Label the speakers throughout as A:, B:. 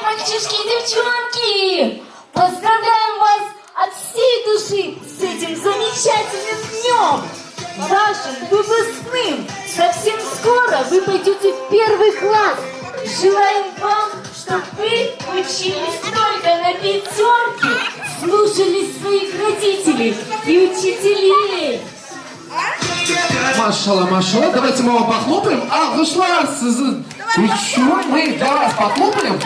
A: мальчишки и девчонки! Поздравляем вас от всей души с этим замечательным днем! Вашим выпускным! Совсем скоро вы пойдете в первый класс! Желаем вам, чтобы вы учились только на пятерке, слушались своих родителей и учителей!
B: Машалла, машалла, давайте мы его похлопаем. А, вышла и чё, мы для вас похлопаем?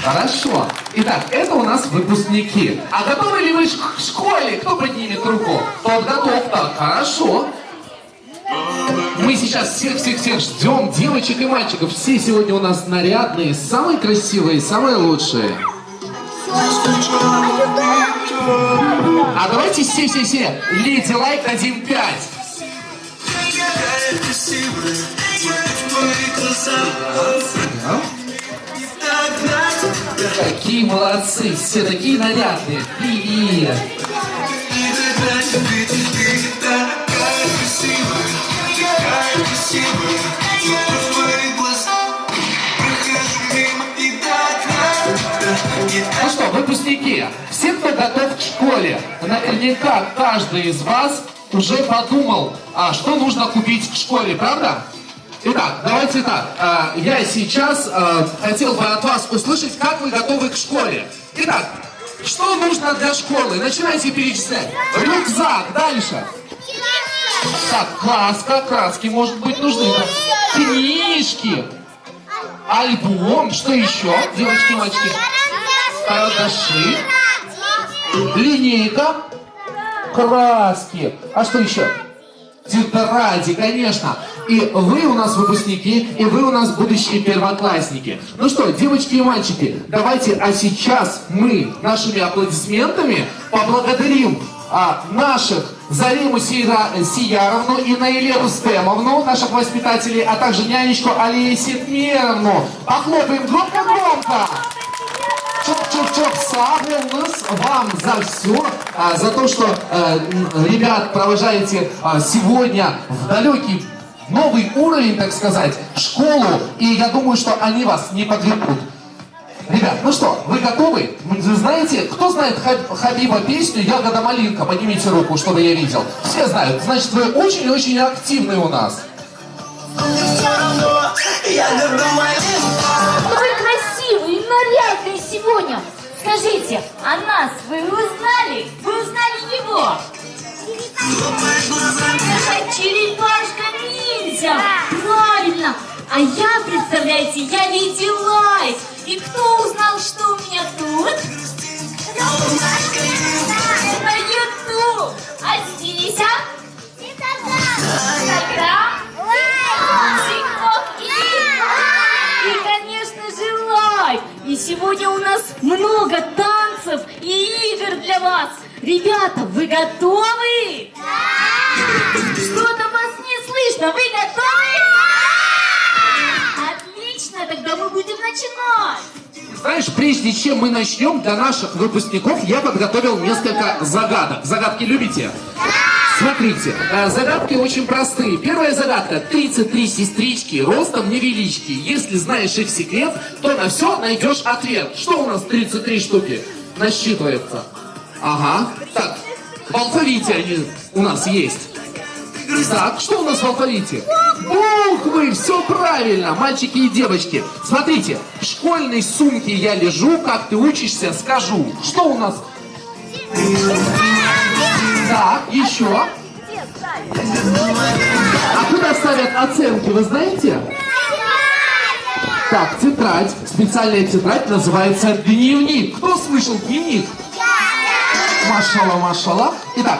B: Хорошо. Итак, это у нас выпускники. А готовы ли вы к школе? Кто поднимет руку? Тот готов. Так, хорошо. Мы сейчас всех-всех-всех ждем, девочек и мальчиков. Все сегодня у нас нарядные, самые красивые, самые лучшие. А давайте все Леди Лайк дадим 5. Какие молодцы, все такие нарядные. Привет. Ну что, выпускники, все, кто готов к школе, наверняка каждый из вас уже подумал, что нужно купить к школе, правда? Итак, давайте так, я сейчас хотел бы от вас услышать, как вы готовы к школе. Итак, что нужно для школы? Начинайте перечислять. Рюкзак, дальше. Так, краски, может быть, нужны. Книжки, альбом, что еще, девочки и мальчики? Карандаши, линейка, краски. А что еще? Тетради, конечно. И вы у нас выпускники, и вы у нас будущие первоклассники. Ну что, девочки и мальчики, давайте, сейчас мы нашими аплодисментами поблагодарим наших Зариму Сияровну и Наилету Стемовну, наших воспитателей, а также нянечку Алию Ситмировну. Похлопаем громко-громко! Чоп-чоп-чоп, саблюнус вам за все, за то, что, ребят, провожаете сегодня в далекий новый уровень, так сказать, школу, и я думаю, что они вас не подведут. Ребят, ну что, вы готовы? Вы знаете, кто знает Хабиба песню «Ягода малинка»? Поднимите руку, чтобы я видел. Все знают, значит, вы очень-очень активны у нас.
A: Вы красивые и нарядные сегодня. Скажите, а нас вы узнали? Вы узнали его? Черепашка-ниндзя! Правильно! А я, представляете, я Леди Лайк. И кто узнал, что у меня тут? На YouTube. А здесь, Инстаграм, ТикТок и, конечно же, лайк. И сегодня у нас много танцев и игр для вас. Ребята, вы готовы? Да! Что-то вас не слышно. Вы готовы? Да! Отлично, тогда мы будем начинать.
B: Знаешь, прежде чем мы начнем, для наших выпускников я подготовил несколько загадок. Загадки любите? Да! Смотрите, загадки очень простые. Первая загадка. 33 сестрички, ростом невелички. Если знаешь их секрет, то на все найдешь ответ. Что у нас 33 штуки насчитывается? Ага. Так, в алфавите они у нас есть. Так, что у нас в алфавите? Буквы, все правильно, мальчики и девочки. Смотрите, в школьной сумке я лежу, как ты учишься, скажу. Что у нас? Так, еще. А куда ставят оценки, вы знаете? Так, тетрадь, специальная тетрадь называется дневник. Кто слышал дневник? Машалла, машалла. Итак,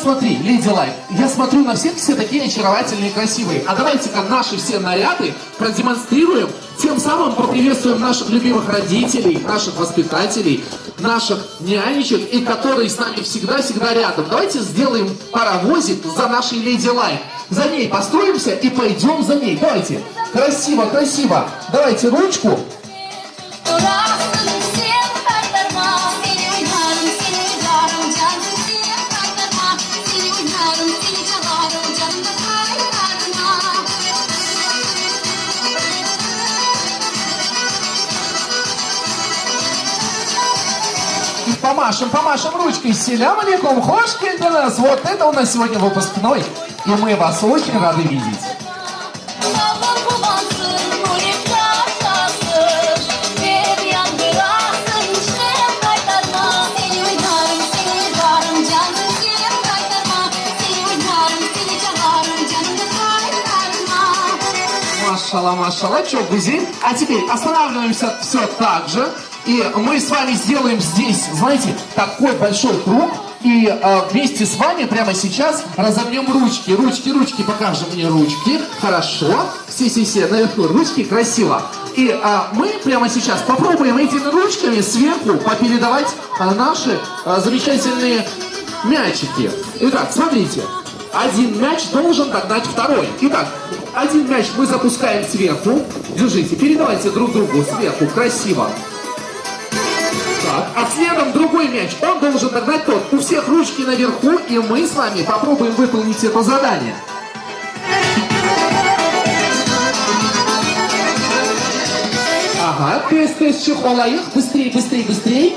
B: смотри, Леди Лайк, я смотрю на всех, все такие очаровательные и красивые. А давайте-ка наши все наряды продемонстрируем, тем самым поприветствуем наших любимых родителей, наших воспитателей, наших нянечек, и которые с нами всегда-всегда рядом. Давайте сделаем паровозик за нашей Леди Лайк. За ней построимся и пойдем за ней. Давайте. Красиво, красиво. Давайте ручку. помашем ручкой. Селям алейкум, хош келдіңіз нас. Вот это у нас сегодня выпускной. И мы вас очень рады видеть. Машалла, машалла, чё, гузель? А теперь останавливаемся все так же. И мы с вами сделаем здесь, знаете, такой большой круг. И вместе с вами прямо сейчас разомнем ручки. Ручки, покажем мне ручки. Хорошо. Все, наверху ручки, красиво. И мы прямо сейчас попробуем этими ручками сверху попередавать наши замечательные мячики. Итак, смотрите. Один мяч должен догнать второй. Итак, один мяч мы запускаем сверху. Держите, передавайте друг другу сверху. Красиво. Так, а следом другой мяч. Он должен догнать тот. У всех ручки наверху, и мы с вами попробуем выполнить это задание. Ага, тест, чехолаих. Быстрей.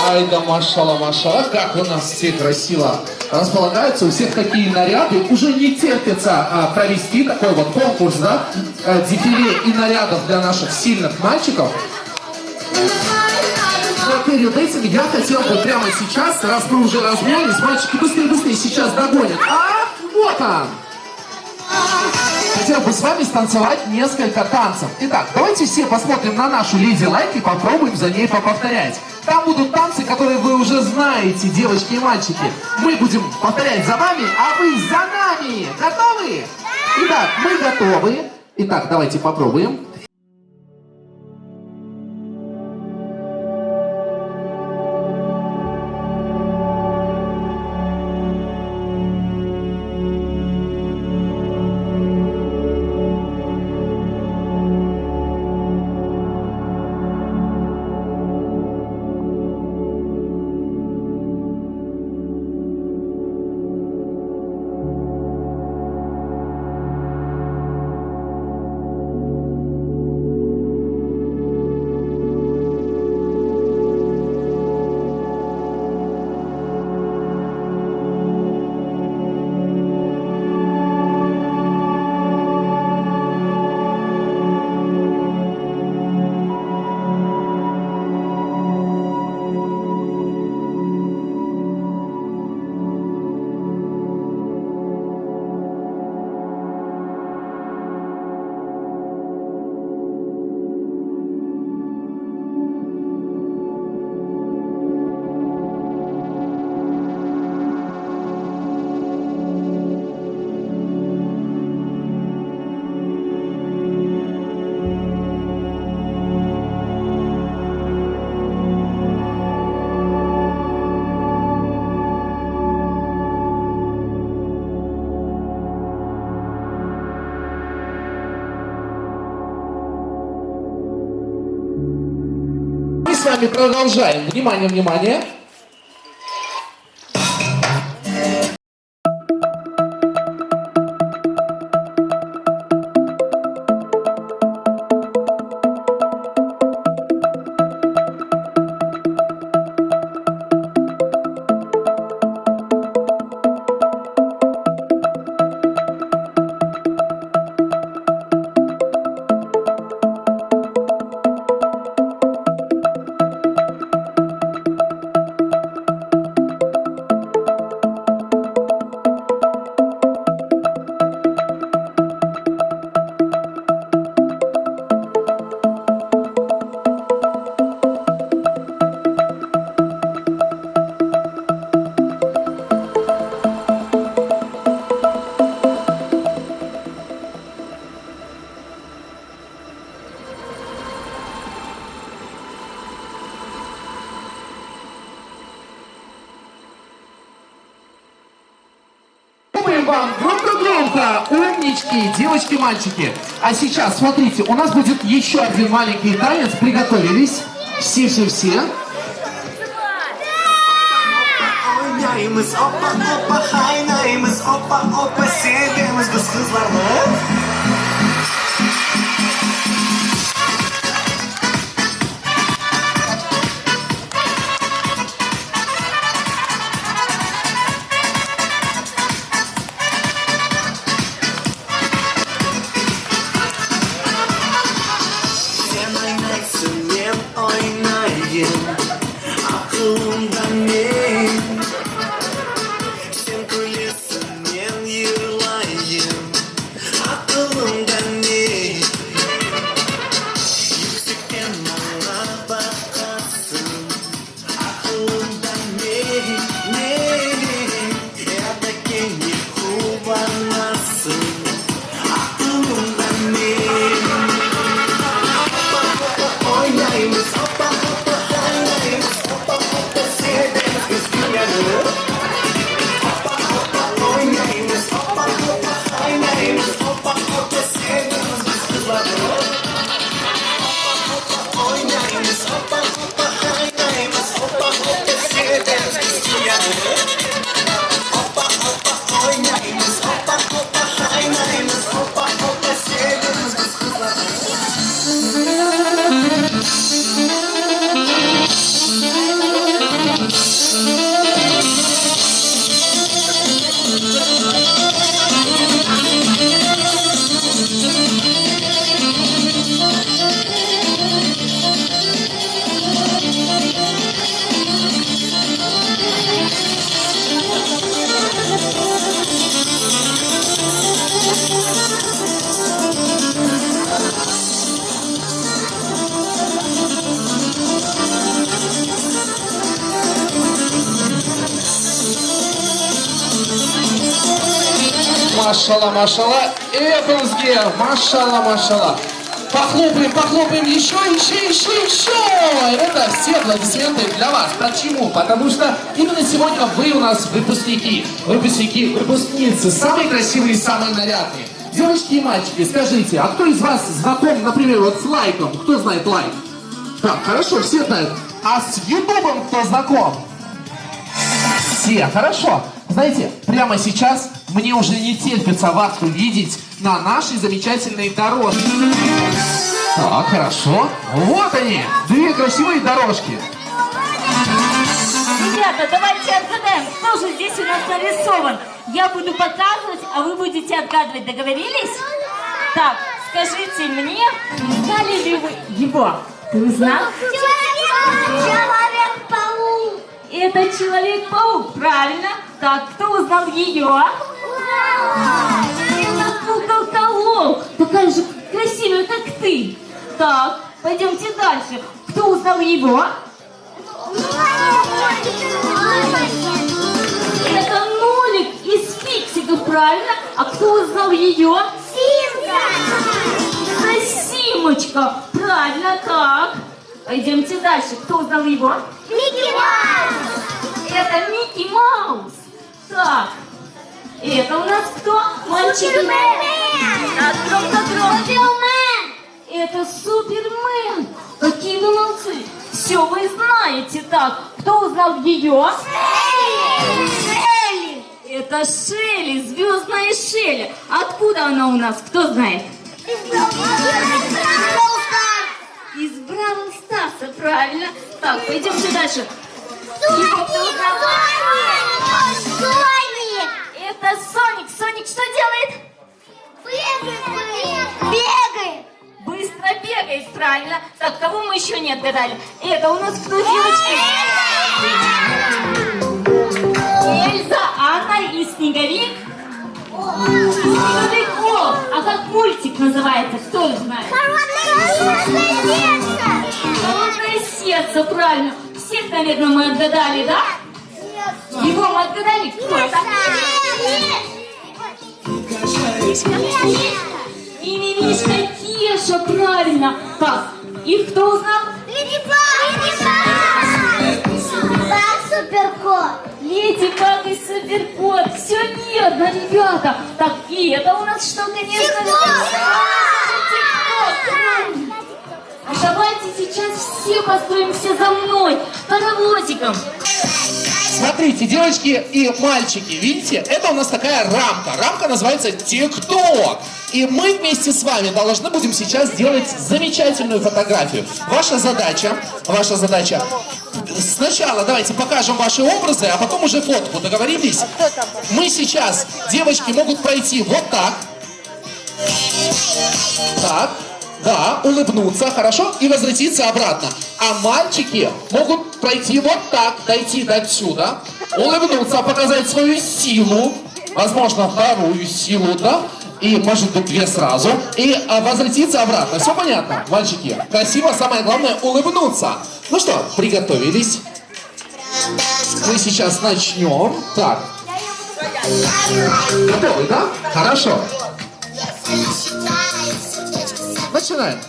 B: Ай да машалла, как у нас все красиво располагаются, у всех такие наряды, уже не терпится провести такой вот конкурс, да, дефиле и нарядов для наших сильных мальчиков. Но перед этим я хотел бы прямо сейчас, раз мы уже размялись, мальчики, быстрее, сейчас догонят. А, вот он! Хотел бы с вами станцевать несколько танцев. Итак, давайте все посмотрим на нашу Леди Лайк и попробуем за ней повторять. Там будут танцы, которые вы уже знаете, девочки и мальчики. Мы будем повторять за вами, а вы за нами. Готовы? Итак, мы готовы. Итак, давайте попробуем. С вами продолжаем. Внимание. Вам громко, умнички. выпускнички, девочки, мальчики. А сейчас, смотрите, у нас будет еще один маленький танец. Приготовились? Все.
C: Oynayımız hoppa hoppa haynayımız hoppa hoppa sevdiğimiz kız kızlarla. Sen oynaysın ben oynayayım aklımdan ne? Sen kulesin ben yırlayayım aklımdan ne? Yüksekten bana bakarsın aklımdan ne? Ya da kendi kullanmasın aklımdan ne? Oynayımız hoppa hoppa haynayımız hoppa hoppa sevdiğimiz kız dünyanı. Hoppa hoppa oynayımız hoppa hoppa haynayımız hoppa hoppa sevdiğimiz kız kızlarını. Hoppa hoppa oynayımız hoppa hoppa haynayımız hoppa hoppa sevdiğimiz kız dünyanı. Hoppa hoppa oynayımız hoppa hoppa haynayımız hoppa hoppa sevdiğimiz kız kızlarını.
B: Машалла, машалла. Эпплсге, машалла. Похлопаем еще. Это все аплодисменты для вас. Почему? Потому что именно сегодня вы у нас выпускницы, самые красивые и самые нарядные. Девочки и мальчики, скажите, а кто из вас знаком, например, вот с лайком? Кто знает лайк? Так, хорошо, все знают. А с ютубом кто знаком? Все, хорошо. Знаете, прямо сейчас мне уже не терпится вас увидеть на нашей замечательной дорожке. Так, хорошо. Вот они, две красивые дорожки.
A: Ребята, давайте отгадаем, кто же здесь у нас нарисован. Я буду показывать, а вы будете отгадывать. Договорились? Так, скажите мне, знали ли вы его? Ты узнал?
D: Человек-паук!
A: Это Человек-паук, правильно. Так, кто узнал ее? Это Куколка-лол, такая же красивая, как ты. Так, пойдемте дальше. Кто узнал его? Это Нолик из Фиксиков, правильно? А кто узнал ее? Это Симочка, правильно, так. Пойдемте дальше. Кто узнал его?
D: Микки Маус!
A: Это Микки Маус. Так, это у нас кто? Мальчик. Так, громко.
D: Супермен!
A: Это Супермен. Какие вы молодцы. Все вы знаете. Так, кто узнал ее?
D: Шелли!
A: Это Шелли, звездная Шелли. Откуда она у нас? Кто знает? Из Бравл Старса, правильно. Так, пойдемте дальше. Его кто узнал?
D: Соник!
A: Это Соник. Соник что делает?
D: Бегает!
A: Быстро бегает, правильно. Так, кого мы еще не отгадали? Это у нас кто, девочки? Эльза, Анна и Снеговик. Снеговик, о, а как мультик называется? Кто знает? Холодное сердце, правильно. Всех, наверное, мы отгадали, да? Его мы отгадали? Кто это? Мимимишка Кеша, правильно. Так, их кто узнал?
D: Леди Баг! Баг Суперкот!
A: Леди Баг и Суперкот. Все верно, ребята. Так, и это у нас что, конечно же? TikTok. А давайте сейчас все построимся за мной паровозиком.
B: Смотрите, девочки и мальчики, видите, это у нас такая рамка. Рамка называется TikTok. И мы вместе с вами должны будем сейчас сделать замечательную фотографию. Ваша задача, сначала давайте покажем ваши образы, а потом уже фотку. Договорились? Мы сейчас, девочки могут пройти вот так. Так. Да, улыбнуться, хорошо, и возвратиться обратно. А мальчики могут пройти вот так, дойти до отсюда, улыбнуться, показать свою силу, возможно, вторую силу, да, и, может быть, две сразу, и возвратиться обратно. Все понятно, мальчики? Красиво, самое главное, улыбнуться. Ну что, приготовились? Мы сейчас начнем. Так. Готовы, да? Хорошо. Начинаем.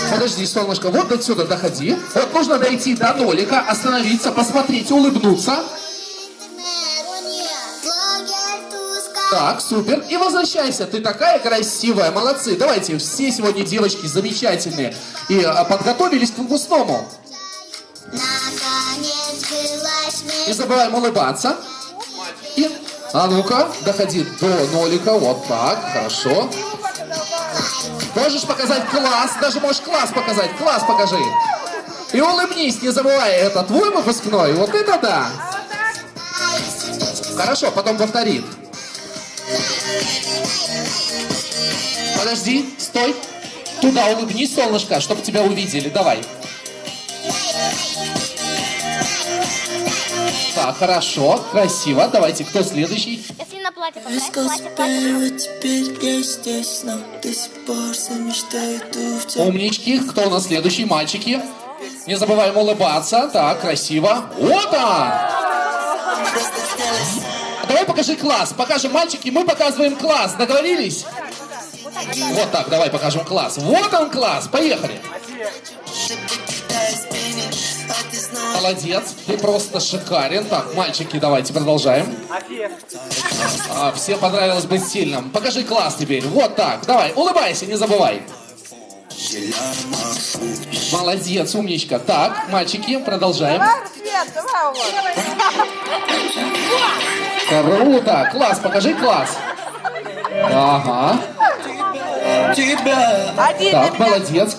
B: Подожди, солнышко, вот до сюда доходи. Вот нужно дойти до нолика, остановиться, посмотреть, улыбнуться. Так, супер. И возвращайся. Ты такая красивая. Молодцы. Давайте, все сегодня девочки замечательные. И подготовились к выпускному. Не забываем улыбаться. И, а ну-ка, доходи до нолика. Вот так, хорошо. Можешь показать класс. Даже можешь класс показать. Класс покажи. И улыбнись, не забывай. Это твой выпускной. Вот это да. Хорошо, потом повтори. Подожди, стой. Туда улыбнись, солнышко, чтобы тебя увидели. Давай. Так, хорошо, красиво. Давайте, кто следующий?
D: Если на платье
C: Теперь я здесь, но до сих пор замечтаю в тебе.
B: Умнички. Кто у нас следующий? Мальчики. Не забываем улыбаться. Так, красиво. Вот он! Давай покажи класс. Покажем мальчики, мы показываем класс. Договорились? Вот так, давай покажем класс. Вот он класс. Поехали. Молодец, ты просто шикарен. Так, мальчики, давайте продолжаем. Все понравилось быть сильным. Покажи класс теперь. Вот так. Давай, улыбайся, не забывай. Молодец, умничка. Так, мальчики, продолжаем. Круто. Класс, покажи класс. Ага. Так, молодец.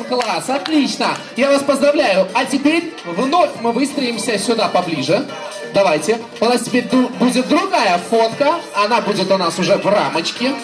B: Класс, отлично. Я вас поздравляю. А теперь вновь мы выстроимся сюда поближе. Давайте. У нас теперь будет другая фотка. Она будет у нас уже в рамочке.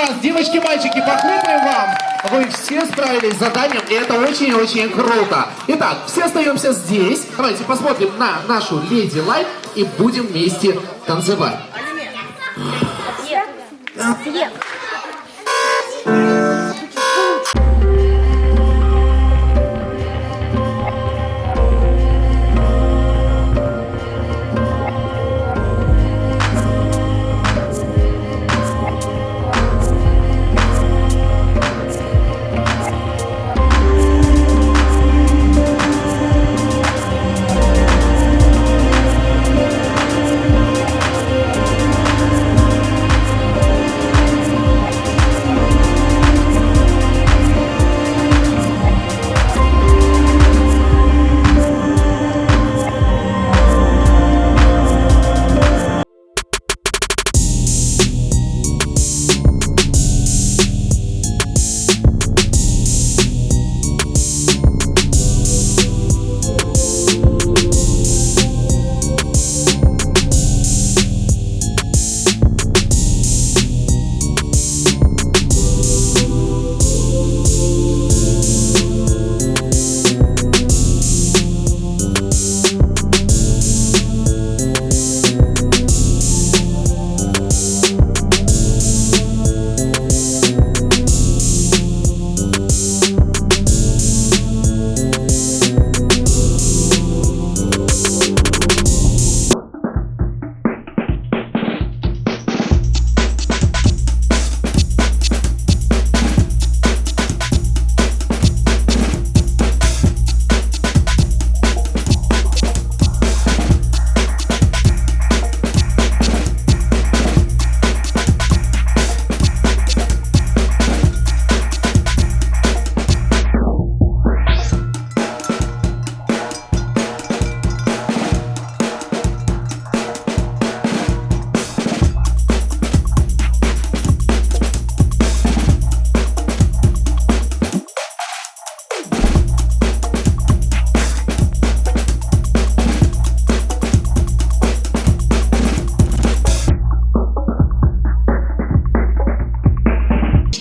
B: раз. Девочки, мальчики, похлопаем вам. Вы все справились с заданием, и это очень-очень круто. Итак, все остаемся здесь. Давайте посмотрим на нашу Леди Лайт и будем вместе танцевать.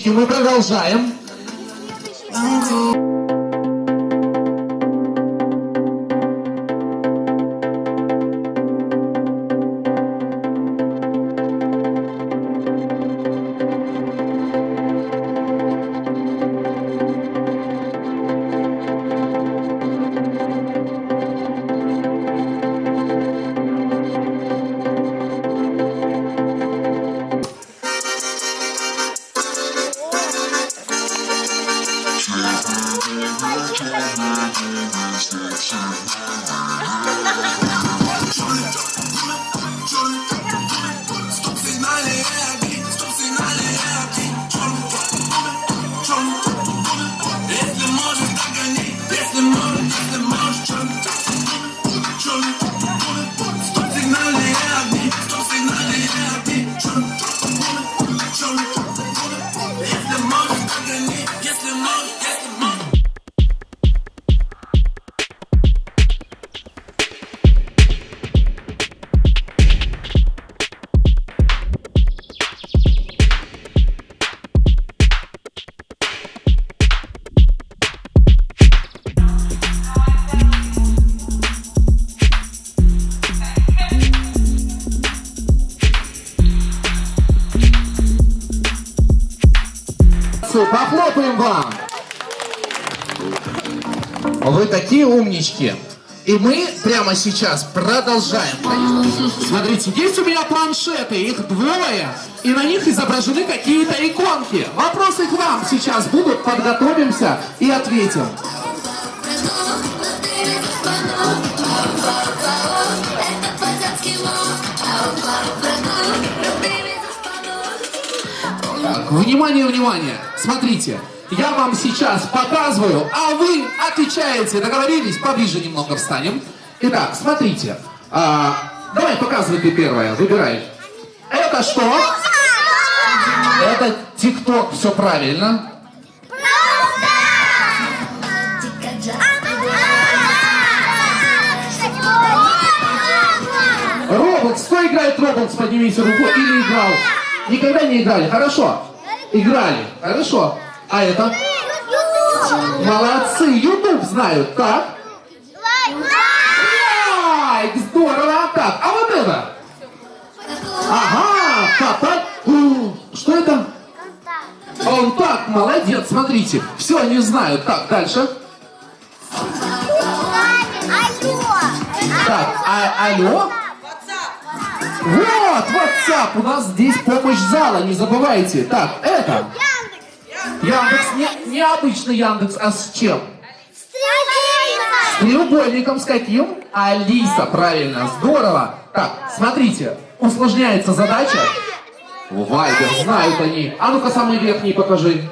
B: Мы продолжаем. Похлопаем вам! Вы такие умнички. И мы прямо сейчас продолжаем. Смотрите, есть у меня планшеты, их двое, и на них изображены какие-то иконки. Вопросы к вам сейчас будут, подготовимся и ответим. Так, внимание, внимание. Смотрите, я вам сейчас показываю, а вы отвечаете. Договорились? Поближе немного встанем. Итак, смотрите. Давай, показывай ты первое. Выбирай. Это что? Это ТикТок. Все правильно. Роблокс. Кто играет в Роблокс? Поднимите руку. Или играл? Никогда не играли. Хорошо. Играли. Хорошо. А это? Молодцы, YouTube знают. Так. Лайк, здорово. Так, а вот это? Ага, так. Что это? Он так, молодец, смотрите. Все, они знают. Так, дальше. Так, алло? Вот, WhatsApp, у нас здесь помощь зала, не забывайте. Так, это? Яндекс, не обычный Яндекс, а с чем? С треугольником, с каким? Алиса, правильно, здорово. Так, смотрите, усложняется задача. Вайбер, знают они. А ну-ка, самый верхний покажи.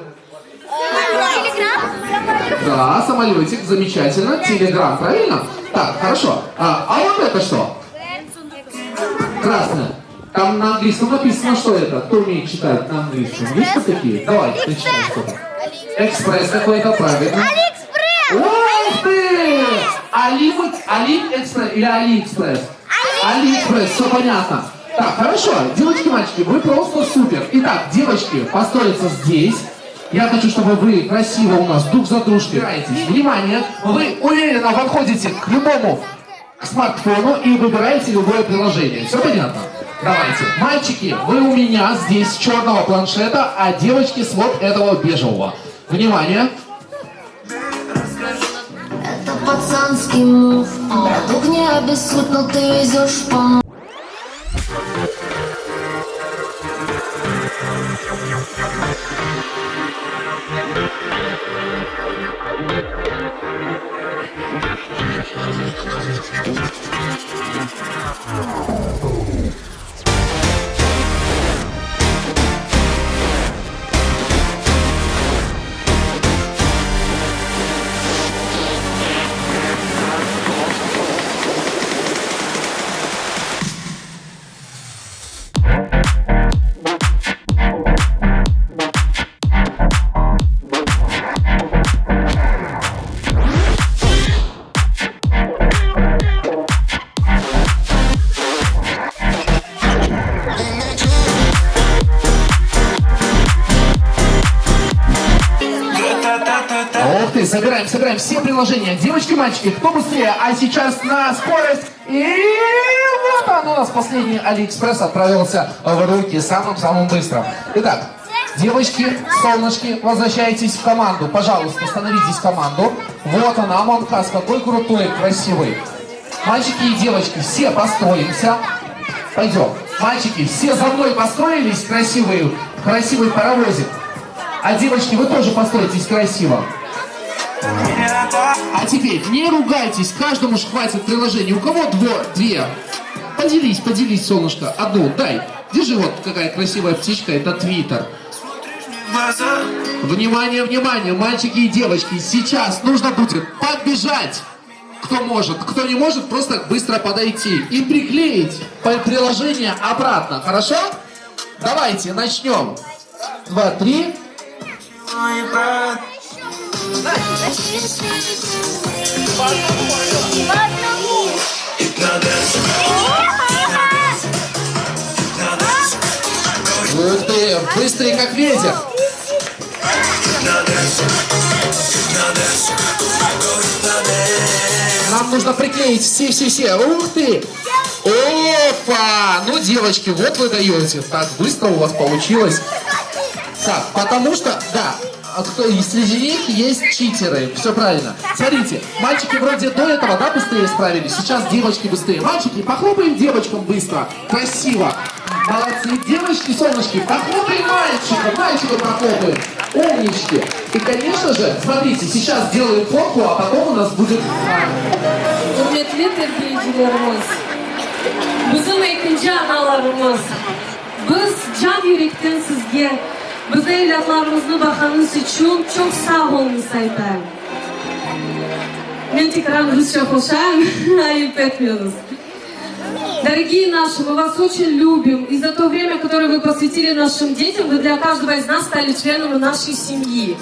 B: Да, самолетик, замечательно. Телеграм, правильно? Так, хорошо. А вот это что? Красное. Там на английском написано, что это. Кто умеет читать на английском? Есть вот такие? Давай, начинаем что-то. Экспресс какой-то, правильно. Ух ты! Алиэкспресс или Алиэкспресс? Алиэкспресс, все понятно. Так, хорошо, девочки, мальчики, вы просто супер. Итак, девочки, построиться здесь. Я хочу, чтобы вы красиво у нас друг за дружкой играетесь. Внимание, вы уверенно подходите к любому смартфону и выбираете любое приложение. Все понятно? Давайте. Мальчики, вы у меня здесь с черного планшета, а девочки с вот этого бежевого. Внимание.
E: Это пацанский мув. Братух не обессудь, но ты везешь по.
B: Собираем все приложения. Девочки, мальчики, кто быстрее? А сейчас на скорость. И вот он у нас последний Алиэкспресс отправился в руки самым-самым быстрым. Итак, девочки, солнышки, возвращайтесь в команду. Пожалуйста, становитесь в команду. Вот она, Амонхас, какой крутой, красивый. Мальчики и девочки, все построимся. Пойдем. Мальчики, все за мной построились, красивый паровозик. А девочки, вы тоже построитесь красиво. А теперь не ругайтесь, каждому ж хватит приложений. У кого две? Поделись, солнышко. Одну дай. Держи, вот какая красивая птичка, это Твиттер. Внимание, мальчики и девочки. Сейчас нужно будет побежать. Кто может, кто не может, просто быстро подойти и приклеить приложение обратно. Хорошо? Давайте, начнем. 2, 3. Ух ты, быстрый как ветер. Нам нужно приклеить все. Ух ты. Опа! Ну, девочки, вот вы даете. Так быстро у вас получилось. Так, потому что, да, среди них есть читеры. Все правильно. Смотрите, мальчики вроде до этого, да, быстрее справились. Сейчас девочки быстрее. Мальчики, похлопаем девочкам быстро. Красиво. Молодцы. Девочки, солнышки, похлопаем мальчикам. Мальчикам похлопаем. Умнички. И, конечно же, смотрите, сейчас делаем фотку, а потом у нас будет...
F: Hürmetli terbiyeçilerimiz, bizim ikinci analarımız, biz can yürekten sizge, biz evlatlarımızı bakmanız için çok sağ olun saytan. Ben tekrar Rusça konuşayım, ayıp etmiyoruz. Дорогие наши, мы вас очень любим. И за то время, которое вы посвятили нашим детям, вы для каждого из нас стали членами нашей семьи.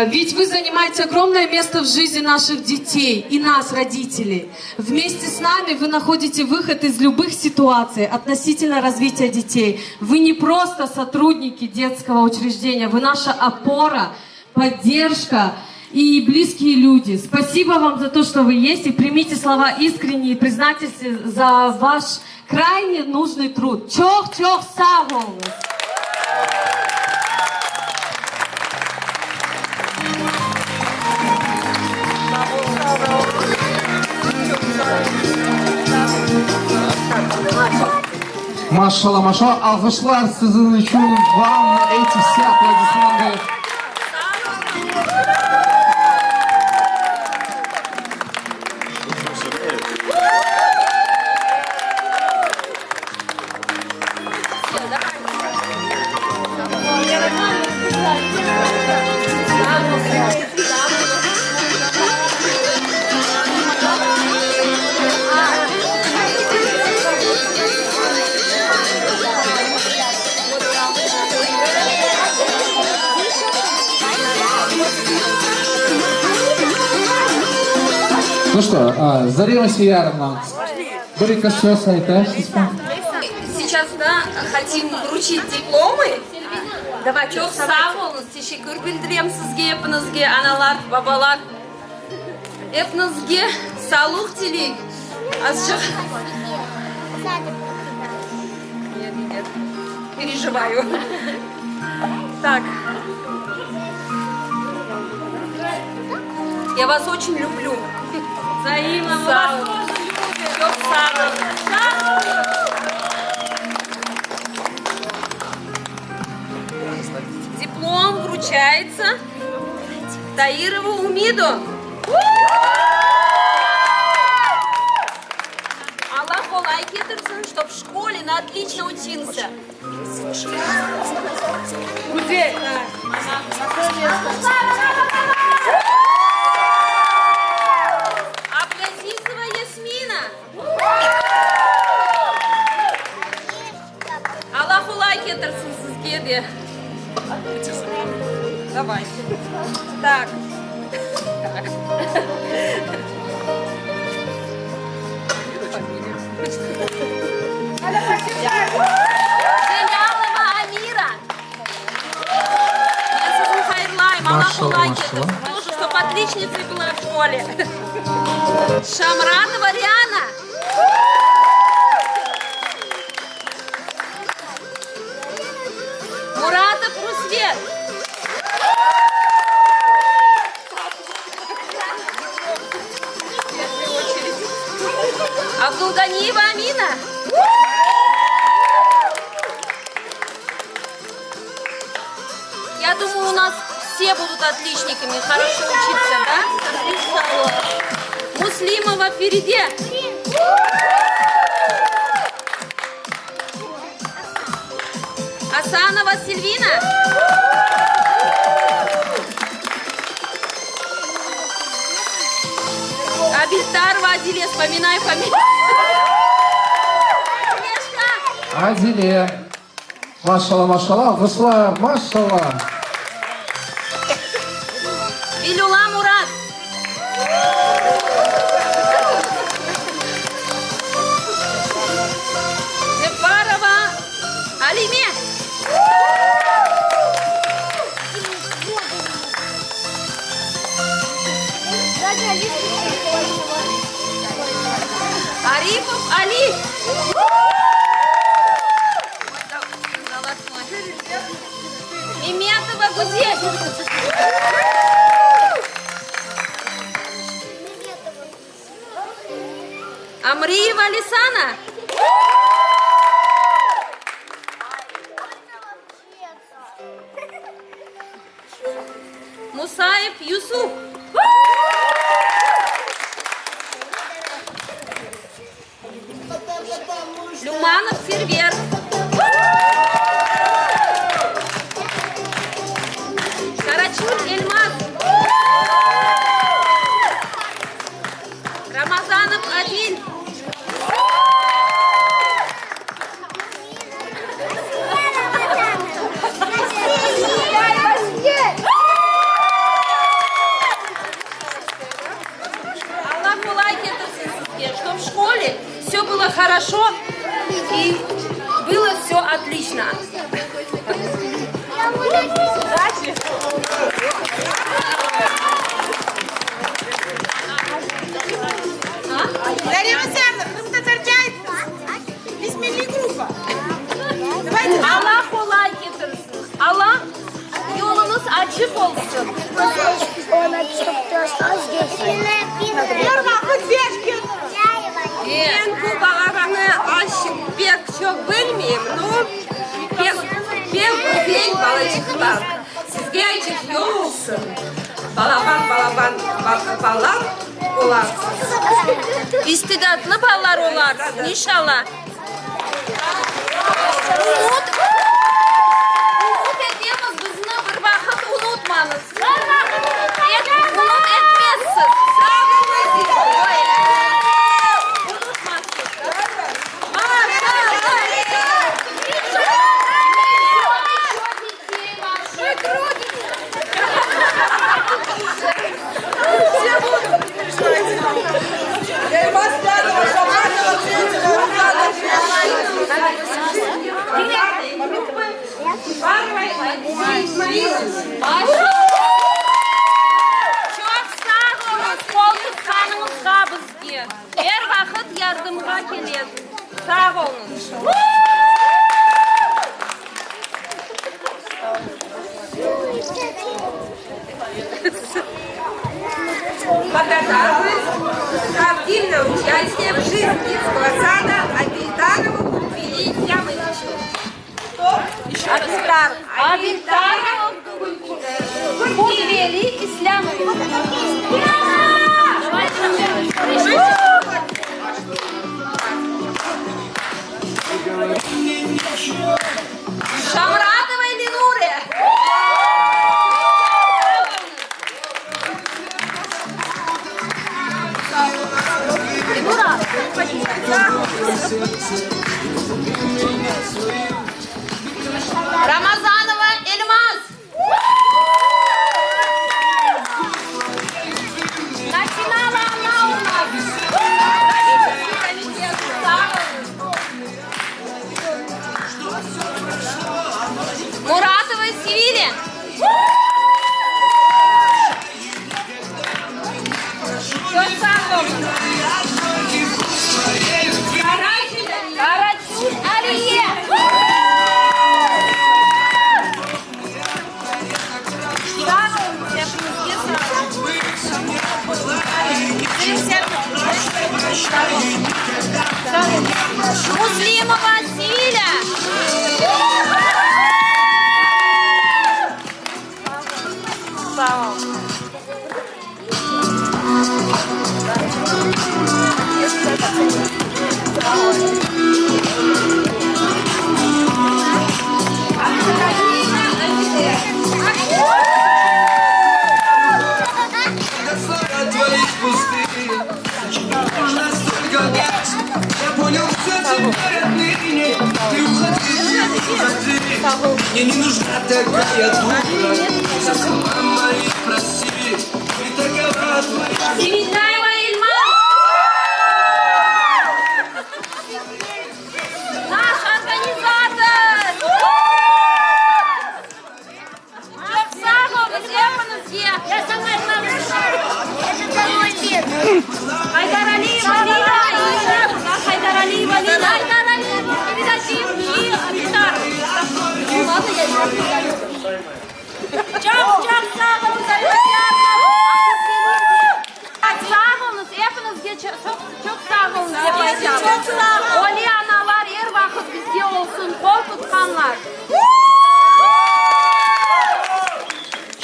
F: Ведь вы занимаете огромное место в жизни наших детей и нас, родителей. Вместе с нами вы находите выход из любых ситуаций относительно развития детей. Вы не просто сотрудники детского учреждения, вы наша опора, поддержка и близкие люди. Спасибо вам за то, что вы есть, и примите слова искренней признательности за ваш крайне нужный труд. Чох-чох савол!
B: Машалла, машалла, алкышлар sizin için вам эти все аплодисменты. Ну что, Зарема Сияровна, Борика Сёса, это
G: Сейчас, да, хотим вручить дипломы. Давай, çok sağ olun. Teşekkür bildireyim sizge, hepinizge, analar, babalar. Hepinizge sağlık dileyim. Azıcık... Нет, переживаю. Так. Я вас очень люблю. Взаимно. Çok sağ olun. Диплом вручается Таирову Умиду. Аллах колай кетирсин, чтоб в школе на отлично учился. Где? Абдазизова Ясмина. Аллах колай кетирсин сизге де. Давай. Так. Делялова Амира. Я созу хайрлайм.
B: Машалла,
G: Аллах
B: машалла.
G: тоже, чтоб отличницей была в школе. Шамранова Риана. Муратов Русвет. Абдулганиева Амина. Я думаю, у нас все будут отличниками, хорошо учиться, да? Муслимова Фериде. Асанова Сильвина. Абильтарова Адиле, вспоминай фамилию.
B: Адиле. Машалла, машалла, алкышлар, машалла.
G: Вилюла Мурат. Зефарова Алиме. Арифов Али. Миметова Гузель. Амриева Лисана. Мусаев Юсуф. Люманов Сервер. Карачун Эльмаз. Рамазанов Адиль. Ибрагим. Ну, первый день балачықтар. Сізге айтып йолсын. Балабан оларсыз. İstidatlı ballar olarsın inşallah. Umut edemiz bizni bir vakit unutmanız. Unut etmezsin. Sağ olun. Çok sağ olun. Kol tutkanınızga bizge. Her vakit yardımga kelesiz. Sağ olun. Благодарность за активное участие в жизни детского сада Абильтанову Гульфии Ислямовичу. Абильтанову Гульфии Ислямовичу. Шамрадовой Ленуре. Рамазанова Эльмаз. Начинала она у нас. Муратова Севиля. Карачун Алие. Муслимова Силя.
C: Мне не нужна такая дура. За слова мои проси. И такова твоя.
G: Семитаева Ильмар. Наш организатор. Çok sağ olun. Hepinizге.
D: Я сама это мой дед.
G: Хайдар Алиева Лина. Хайдар Алиева Лина. Хайдар Алиева. Передадим и Абильтар. Çok sağ olun. Sağ olun. Hepinizge çok sağ olun. Çok sağ olun. Oli analar her vakit bizge olsun. Kol tutkanlar.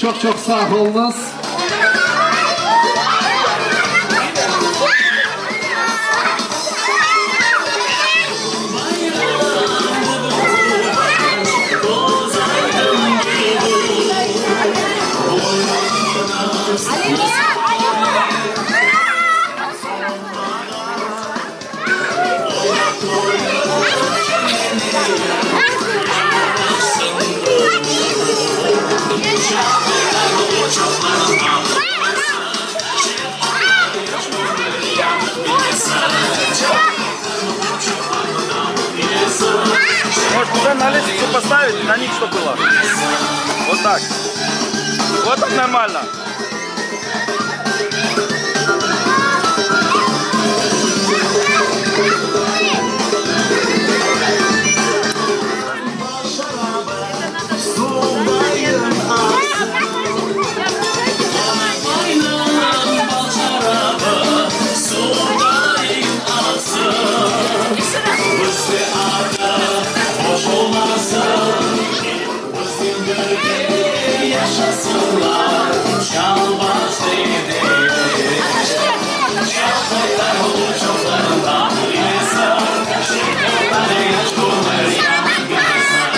B: Çok sağ olunuz.
H: Может, уже на лестницу поставить, на них что было? Вот так. Вот так нормально.
C: Você olasınlar Şal başlıydı Şalkaylar olur çoklarından insan Şirketleri yaşlılar yanı gelsen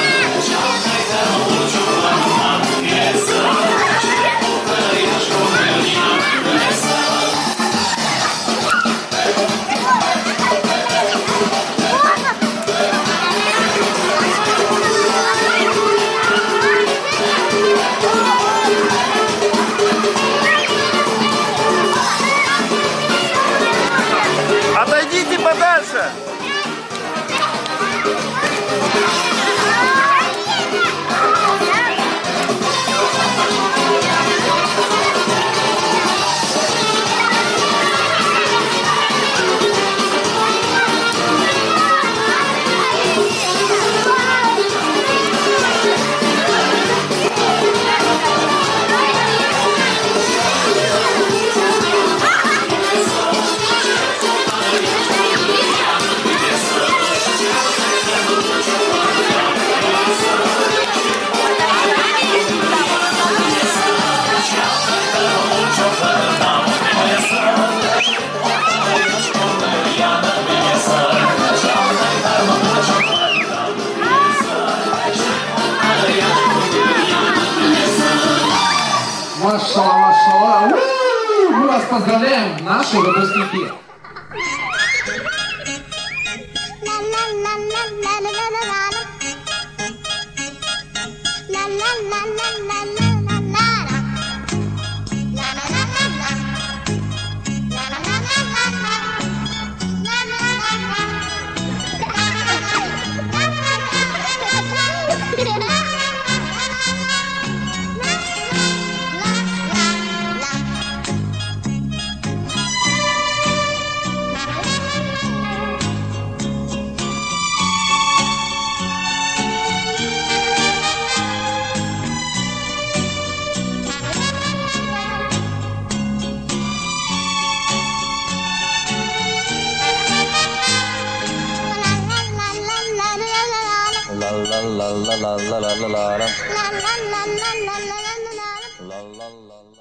C: Şalkaylar olur çoklarından insan Şirketleri yaşlılar yanı gelsen
H: Отойдите подальше.
B: Машалла, машалла. У-у-у! Мы вас поздравляем, наши выпускники.
I: La la la la la la la la la la la la la la la la